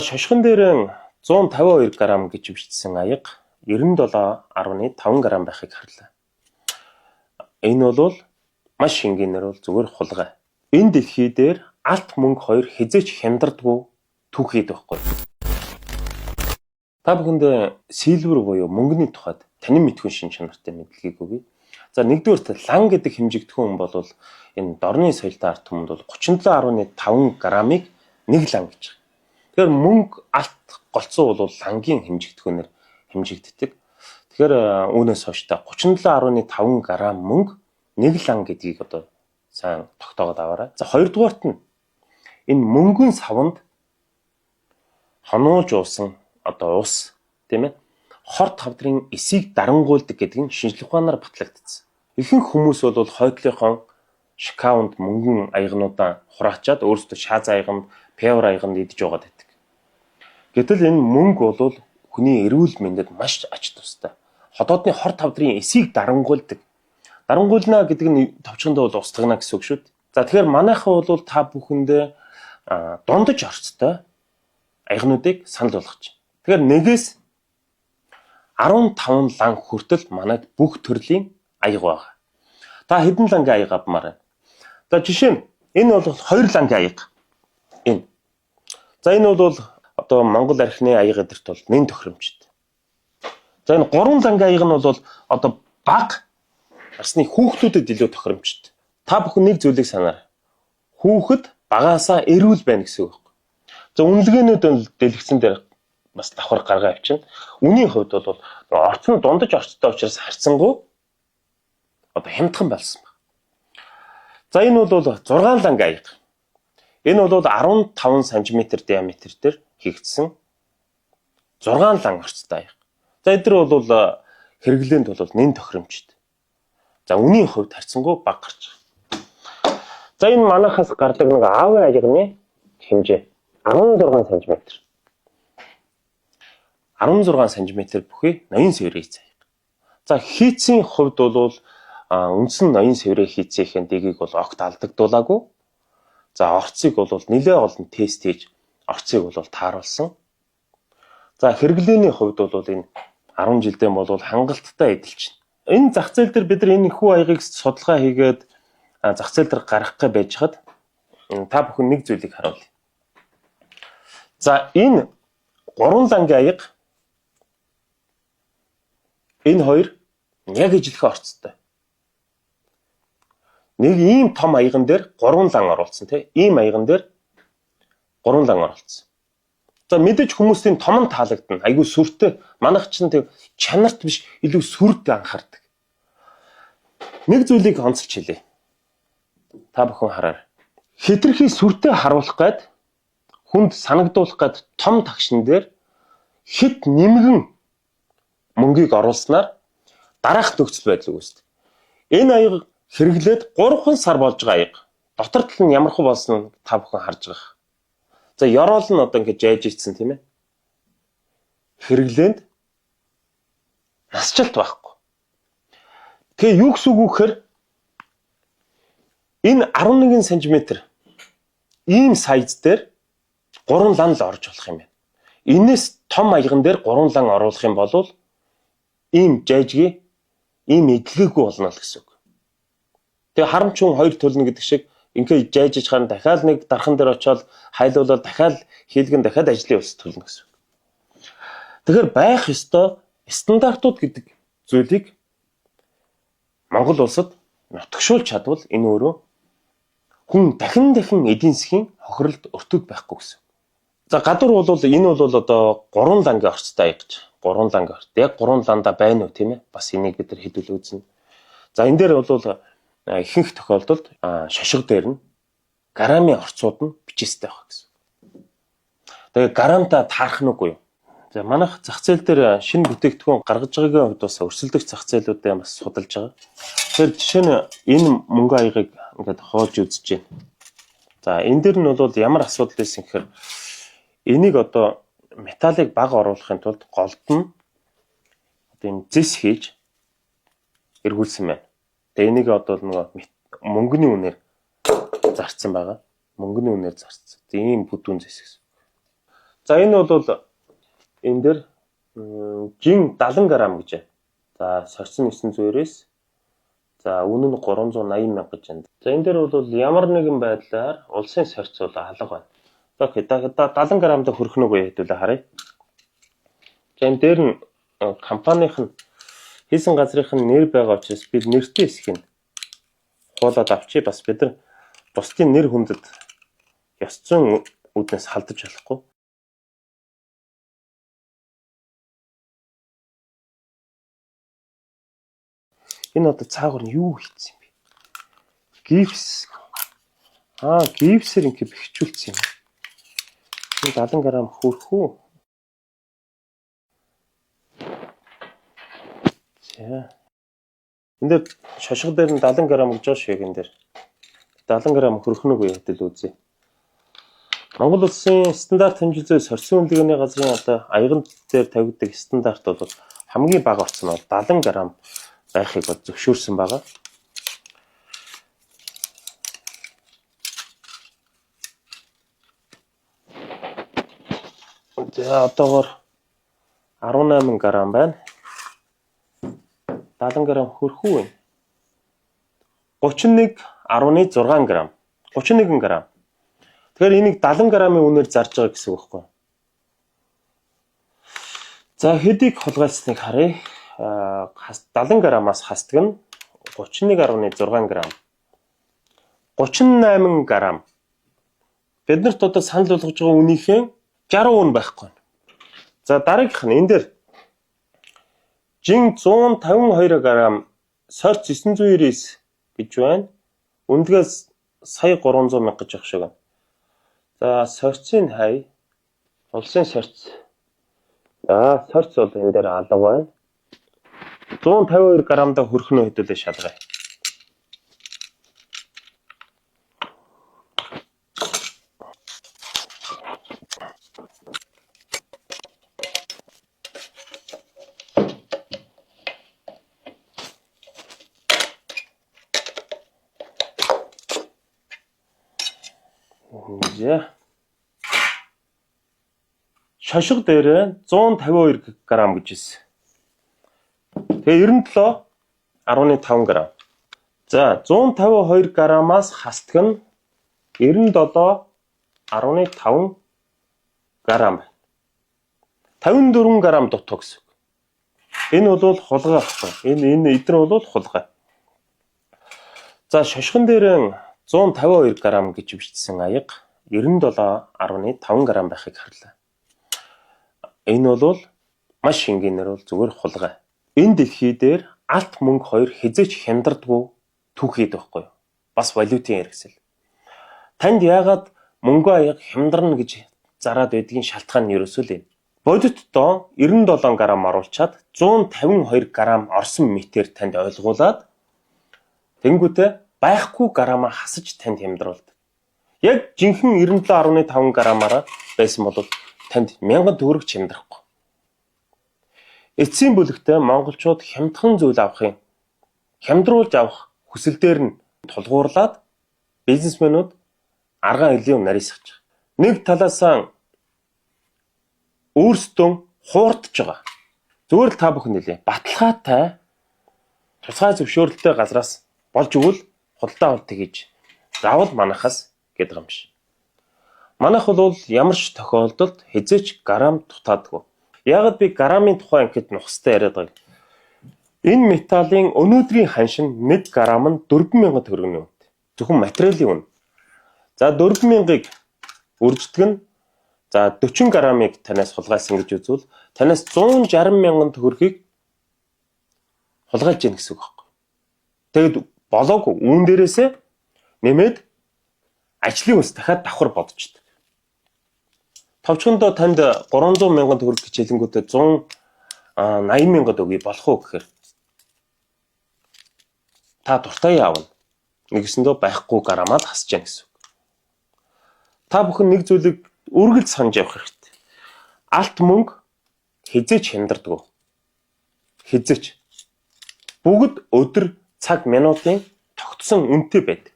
Шошгон дээр 152 г гэж бичсэн аяга 97.5 г байхыг харлаа. Энэ бол маш энгийнээр бол зүгээр хулгай. Энэ дэлхий дээр алт мөнгө хоёр хизээч хямдардгүй түүхийд байхгүй. Та бүхэнд силвер буюу мөнгөний тухайд танин мэдхүйн шин чанартай мэдлэгийг өгье. За нэгдүгээр лан гэдэг хэмжигдэхүүн бол энэ дорны соёлтой ард түмэнд бол 37.5 г-ыг 1 лан гэж. Тэгэхээр мөнгө алт голцоо бол лангийн хэмжигдэхүүнээр хэмжигддэг. Тэгэхээр үүнээс хойш та 37.5 г мөнгө 1 лан гэдгийг одоо сайн тогтоогоод аваарай. За хоёрдугаарт нь энэ мөнгөн савнд хонуулж уусан одоо ус тийм ээ хор тавдрын эсийг дарангуйлдаг гэдэг нь шинжлэх ухаанаар батлагдсан. Ихэнх хүмүүс бол хойдлынхон шкаунд мөнгөн аягнуудаа хураачаад өөрсдөө шааз аяганд, певр аяганд идэж яваад байдаг. Гэтэл энэ мөнгө бол хүний эрүүл мэндэд маш ач тустай. Хотоодны хор тавдрын эсийг дарангуйлдаг. Дарангуйлна гэдэг нь товчхондоо бол устгана гэсэн үг шүү дээ. За тэгэхээр манайхаа бол та бүхэндээ дундаж орцтой аягнуудыг санал болгож байна. Тэгэхээр 1-ээс 15 лан хүртэл манайд бүх төрлийн аяга байгаа. Та хэдэн лангийн аяга авмаар байна? За жишээ нь энэ бол 2 лангийн аяга. Энэ. За энэ бол одоо Монгол архины аяга гэдэрт бол нэн тохиромжтой. За энэ 3 лангийн аяга нь бол одоо баг насны хүүхдүүдэд илүү тохиромжтой. Та бүхэн нэг зүйлийг санаарай. Хүүхэд багаасаа эрүүл байна гэсэн үг байхгүй. За үнэлгээнүүд нь дэлгэцэн дээр бас давхар гаргаа авчина. Үний хувьд бол орчин дундаж орчтой учраас харьцангуй одоо хямдхан болсон байна. За энэ бол 6 лангийн аяга. Энэ бол 15 см диаметр дээр хийгдсэн 6 лан орцтой аяга. За эдгээр бол хэрэглээнд бол нэн тохиромжтой. За үнийн хувьд харьцангуй бага гарч байгаа. За энэ манайхаас гардаг нэг аавын аягны хэмжээ 16 см. 16 см бүхий ноён сэврийн аяга. За хийцийн хувьд бол үндсэн ноён сэврийн хийцийн дэгийг бол огт алдагдуулаагүй. За орцыг бол нэлээд олон тест хийж орцыг бол тааруулсан. За хэрэглээний хувьд бол энэ 10 жилдээ бол хангалттай эдэлж байна. Энэ зах зээл дээр бид нар энэ хүү аягийг судалгаа хийгээд зах зээл дээр гаргах гэж байж хад та бүхэн нэг зүйлийг харуулъя. За энэ 3 лангийн аяга энэ хоёр яг ижилхэн орцтой. Нэг ийм том аяган дээр 3 лан оруулсан тийм. Ийм аяган дээр 3 лан оруулсан. За мэдээж хүмүүсийн том нь таалагдана. Айгүй сүртэй. Манайх чинь тэг чанарт биш илүү сүрд анхаардаг. Нэг зүйлийг онцолж хэлье. Та бүхэн хараарай. Хитрхи сүртэй харуулах гээд хүнд санагдуулах гээд том тагшин дээр хит нэмгэн мөнгийг оруулснаар дараах нөхцөл байдал үүсдэг. Энэ аяга хэрэглээд 3 сар болж байгаа аяга. Дотор тал нь ямар хөө болсон та бүхэн харж байгаа. За ёроол нь одоо ингэж жайж ицсэн тийм ээ. Хэрэглээнд насжилт байхгүй. Тэгээ юу гэсэн үг вэхээр энэ 11 см ийм сайз дээр 3 лан л орж болох юм байна. Энээс том аяган дээр 3 лан оруулах юм бол ийм жайжгийн ийм эдлгээгүй болно л гэсэн үг. Тэгээ харамчун хоёр төлнө гэдэг шиг ингээ жайжж хаана дахиад нэг дархан дээр очиод хайлуулаад дахиад хийлгэн дахиад ажлын ус төлнө гэсэн үг. Тэгэхээр байх ёстой стандартууд гэдэг зүйлийг Монгол улсад нутагшуулж чадвал энэ өөрөө хүн дахин эдийн засгийн хохиролд өртөг байхгүй гэсэн. За гадуур бол энэ бол одоо 3 лангийн орцтой аяг гэж. 3 лангийн орц. Яг 3 ланда байна уу тийм ээ? Бас энийг бид нар хэдүүл үзнэ. За энэ дээр бол ихэнх тохиолдолд шошго дээр нь грамын орцууд нь бичээстэй байх гэсэн. Тэгээ грамта таарах нь үгүй юу? За манайх зах зээл дээр шинэ бүтээгдэхүүн гаргаж байгаагийн хувьд бас өрсөлдөгч зах зээлүүдээ бас судалж байгаа. Тэгэхээр жишээ нь энэ мөнгө аягийг ингээд хоолж үзэж байна. За энэ дээр нь бол ямар асуудал байсан гэхээр энийг одоо металлыг бага оруулахын тулд голд нь одоо юм зэс хийж эргүүлсэн байна. Тэгээ энийг одоо нөгөө мөнгөний үнээр зарцсан байгаа. Мөнгөний үнээр зарцсан. Тийм бүдүүн зэс гэсэн. За энэ бол энэ дээр жин 70 г гэж байна. За сорьсон 900-ээс за үнэ нь 380 мянга гэж байна. За энэ дээр бол ямар нэгэн байдлаар улсын сорьц бол алга байна. За окей, 70 г-д хүрэх нүг хэдүүлээ харъя. За энэ дээр нь компанийн хийсэн газрынх нь нэр байгаа учраас бид нэртэй хэсгийг хуулаад авчи. Бас бид нар бусдын нэр хүндэд ёс зүйн үүднээс халдаж болохгүй. Энэ одоо цаагаар нь юу хийсэн юм бэ? Гипс. Гипсээр ингэ бэхжүүлсэн юм. 70 г хүрэх үү? За. Энд дээр шошго дээр нь 70 г гэж байгаа шүү энэ дээр. 70 г хүрэх нүг хэдэл үзье. Монгол улсын стандарт хэмжээний сорьсон үнэлгээний газрын одоо аяган дээр тавигддаг стандарт бол хамгийн бага орсон нь 70 г байхыг зөвшөөрсөн байгаа. За одоогоор 18 г байна. 70 г хүрэх үү? 31.6 г. 31 г. Тэгэхээр энийг 70 г-ийн үнээр зарж байгаа гэсэн үг байхгүй юу? За хэдийг хулгайлсныг харъя. 70 г-аас хасдаг нь 31.6 г. 38 г. Биднэрт одоо санал болгож байгаа үнийхээ 60% нь байхгүй. За дараагийнх нь энэ дээр жин 152 г сорьц 999 гэж байна. Үндгээс сая 300 мянга гэж ах шиг байна. За сорьцын хай улсын сорьц. За сорьц бол энэ дээр алга байна. 152 г-д хүрэх нь хэдүүлээ шалгая. Шошго дээр 152 г гэж ирсэн. Тэгээ 97.5 г. За 152 г-аас хасдаг нь 97.5 г байна. 54 г дутуу гэсэн. Энэ бол хулгай байхгүй. Энэ эдгээр бол хулгай. За шошгон дээр 152 г гэж бичсэн аяга 97.5 г байхыг харлаа. Энэ бол маш энгийнээр бол зүгээр хулгай. Энэ дэлхий дээр алт мөнгө хоёр хизээч хямдардгүй түүхийд байхгүй юу? Бас валютын хэрэгсэл. Танд яагаад мөнгө аяга хямдарна гэж зараад байдгийн шалтгаан нь ерөөсөө л энэ. Бодитдоо 97 г оруулчаад 152 г орсон метр танд ойлгуулад тэнгүүтээ байхгүй грамаа хасаж танд хямдруулдаг. Яг жинхэнэ 97.5 г-аараа байсан бол танд 1000 төгрөг хямдрахгүй. Эцсийн бүлэгтээ монголчууд хямдхан зүйл авахын хямдруулж авах хүсэл дээр нь тулгуурлаад бизнесмэнүүд аргаан элийн нарийсгаж байгаа. Нэг талаасаа өөрсдөө хуурдж байгаа. Зүгээр л та бүхэн нэлээ баталгаатай тусгай зөвшөөрөлтэй газраас болж өгвөл худалдаа авалт хийж заавал манахаас гэдэг юм биш. Манайх бол ямар ч тохиолдолд хизээч грамм дутаадгүй. Яагаад би граммын тухай ингэж нухастай яриад байгааг. Энэ металлын өнөөдрийн ханшин 1 грамм нь 4000 төгрөгийн үнэтэй. Зөвхөн материалын үнэ. За 4000-ыг үрждэг нь за 40 граммыг танаас хулгайсан гэж үзвэл танаас 160,000 төгрөгийг хулгайлж яах гэсэн үг байхгүй. Тэгэд болоогүй үүн дээрээсээ нэмээд ажлын үс дахиад давхар бодчихдог. Товчхондоо танд 300,000 төгрөг хичээлэнгүүтээ 180,000 өгье болох уу гэхээр та дуртай явна. Нэгсэндөө байхгүй грамаад хасж яах гэсэн үг. Та бүхэн нэг зүйлийг үргэлж санаж явах хэрэгтэй. Алт мөнгө хизээч хямдардаг. Хизээч. Бүгд өдөр цаг минутын тогтсон үнэтэй байдаг.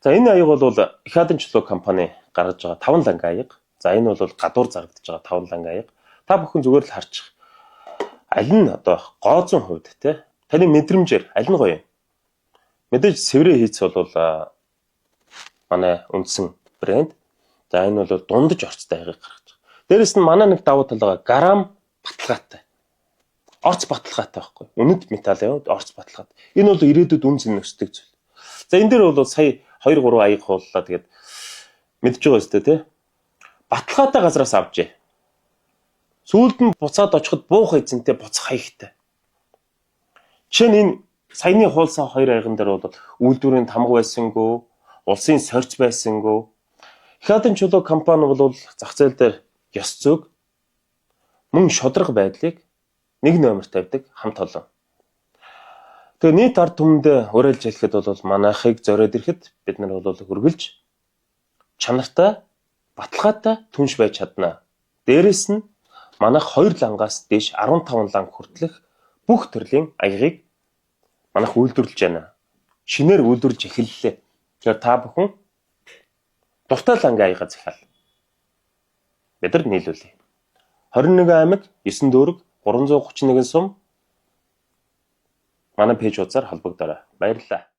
За энэ аяг бол их хадын чулуу компани гаргаж байгаа 5 ланг аяг. За энэ бол гадуур зарагдаж байгаа тавланг аяга. Та бүхэн зүгээр л харчих. Аль нь одоо гооцон хувьд те таны мэдрэмжээр аль нь гоё юм? Мэдээж Сэврэ хийц бол манай үндсэн брэнд. За энэ бол дундаж орцтой аягийг гаргаж байгаа. Дээрэс нь манай нэг давуу тал байгаа грамм баталгаатай. Орц баталгаатай байхгүй. Үнэт металл яваад орц баталгаатай. Энэ бол ирээдүйд үн цэн өсдөг зүйл. За энэ дээр бол сая 2-3 аяг хууллаа тэгээд мэдж байгаа өстэй те. Баталгаатай газраас авчээ. Сүүлд нь буцаад очиход буух эзэнтэй буцах хаягтай. Жишээ нь энэ саяны хуулсан 2 аяган дээр бол үйлдвэрийн тамга байсангүй, улсын сорьц байсангүй. Их хадын чулуу компани бол зах зээл дээр ёс зүйг мөн шударга байдлыг нэг номер тавьдаг хамт олон. Тэгээ нийт ард түмэндээ уриалж хэлэхэд бол манайхыг зориод ирэхэд бид нар бол хөргөлж чанартай, баталгаатай түнш байж чадна. Дээрэс нь манайх 2 лангаас дээш 15 ланг хүртэлх бүх төрлийн аягыг манайх үйлдвэрлэж байна. Шинээр үйлдвэрлэж эхэллээ. Тэгэхээр та бүхэн дуртай лангийн аяга захиал. Бид нар нийлүүлье. 21 аймаг 9 дүүрэг 331 сум манай пэйж хуудасаар холбогдорой. Баярлалаа.